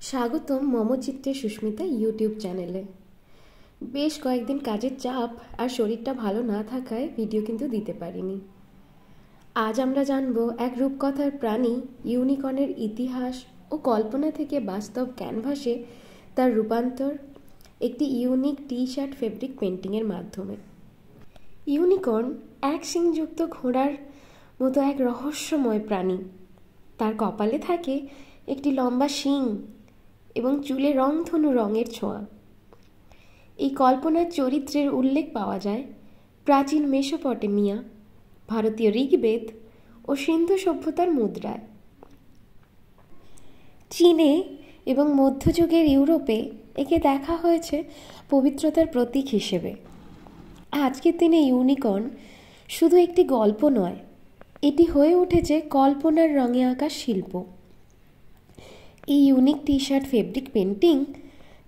স্বাগতম মমচিত্রে সুস্মিতা ইউটিউব চ্যানেলে। বেশ কয়েকদিন কাজের চাপ আর শরীরটা ভালো না থাকায় ভিডিও কিন্তু দিতে পারিনি। আজ আমরা জানব এক রূপকথার প্রাণী ইউনিকর্নের ইতিহাস ও কল্পনা থেকে বাস্তব ক্যানভাসে তার রূপান্তর একটি ইউনিক টি শার্ট ফেব্রিক পেন্টিংয়ের মাধ্যমে। ইউনিকর্ন এক শিংযুক্ত ঘোড়ার মতো এক রহস্যময় প্রাণী। তার কপালে থাকে একটি লম্বা শিং এবং চুলে রংধনু রঙের ছোঁয়া। এই কল্পনার চরিত্রের উল্লেখ পাওয়া যায় প্রাচীন মেসোপটেমিয়া, ভারতীয় ঋগ্বেদ ও সিন্ধু সভ্যতার মুদ্রায়। চীনে এবং মধ্যযুগের ইউরোপে একে দেখা হয়েছে পবিত্রতার প্রতীক হিসেবে। আজকের দিনে ইউনিকর্ন শুধু একটি গল্প নয়, এটি হয়ে উঠেছে কল্পনার রঙে আঁকা শিল্প। এই unique T shirt fabric painting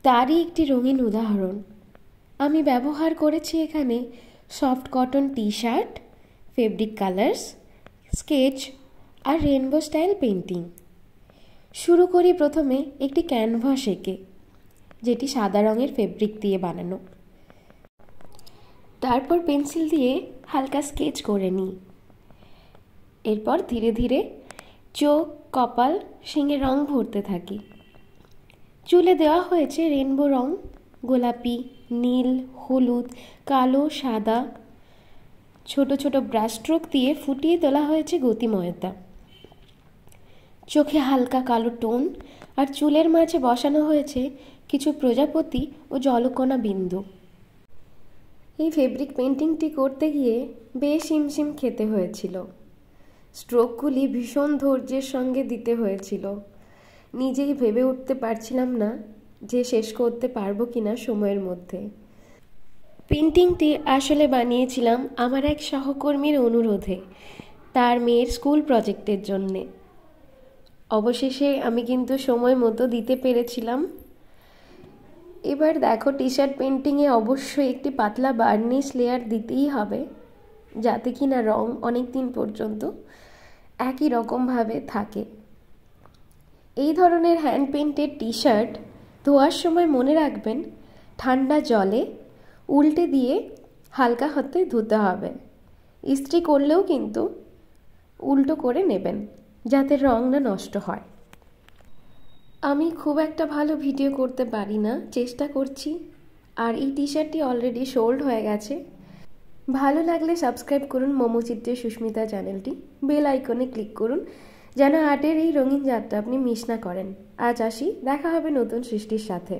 তারই একটি রঙিন উদাহরণ। আমি ব্যবহার করেছি এখানে soft cotton T shirt, fabric colours, sketch আর রেনবো স্টাইল পেন্টিং। শুরু করি প্রথমে একটি ক্যানভাস এঁকে, যেটি সাদা রঙের ফেব্রিক দিয়ে বানানো। তারপর পেন্সিল দিয়ে হালকা স্কেচ করে নিই। এরপর ধীরে ধীরে চোখ, কপাল, শিঙে রং ভরতে থাকি। চুলে দেওয়া হয়েছে রেনবো রং, গোলাপি, নীল, হলুদ, কালো, সাদা। ছোট ছোট ব্রাশ স্ট্রোক দিয়ে ফুটিয়ে তোলা হয়েছে গতিময়তা। চোখে হালকা কালো টোন আর চুলের মাঝে বসানো হয়েছে কিছু প্রজাপতি ও জলকণা বিন্দু। এই ফেব্রিক পেন্টিংটি করতে গিয়ে বেশ হিমশিম খেতে হয়েছিল। স্ট্রোকগুলি ভীষণ ধৈর্যের সঙ্গে দিতে হয়েছিল। নিজেই ভেবে উঠতে পারছিলাম না যে শেষ করতে পারবো কিনা সময়ের মধ্যে। পেন্টিংটি আসলে বানিয়েছিলাম আমার এক সহকর্মীর অনুরোধে, তার মেয়ের স্কুল প্রজেক্টের জন্যে। অবশেষে আমি কিন্তু সময় মতো দিতে পেরেছিলাম। এবার দেখো, টি শার্ট পেন্টিংয়ে অবশ্যই একটি পাতলা বার্নিশ লেয়ার দিতেই হবে, যাতে কিনা রং অনেক দিন পর্যন্ত একই রকমভাবে থাকে। এই ধরনের হ্যান্ড পেন্টেড টি শার্ট ধোয়ার সময় মনে রাখবেন ঠান্ডা জলে উল্টে দিয়ে হালকা হাতে ধুতে হবে। ইস্ত্রি করলেও কিন্তু উল্টো করে নেবেন, যাতে রং না নষ্ট হয়। আমি খুব একটা ভালো ভিডিও করতে পারি না, চেষ্টা করছি। আর এই টি শার্টটি অলরেডি সোল্ড হয়ে গেছে। ভালো লাগলে সাবস্ক্রাইব করুন মমচিত্রে সুস্মিতা চ্যানেলটি, বেল আইকনে ক্লিক করুন যেন আর্টের এই রঙিন যাত্রা আপনি মিস না করেন। আজ আসি, দেখা হবে নতুন সৃষ্টির সাথে।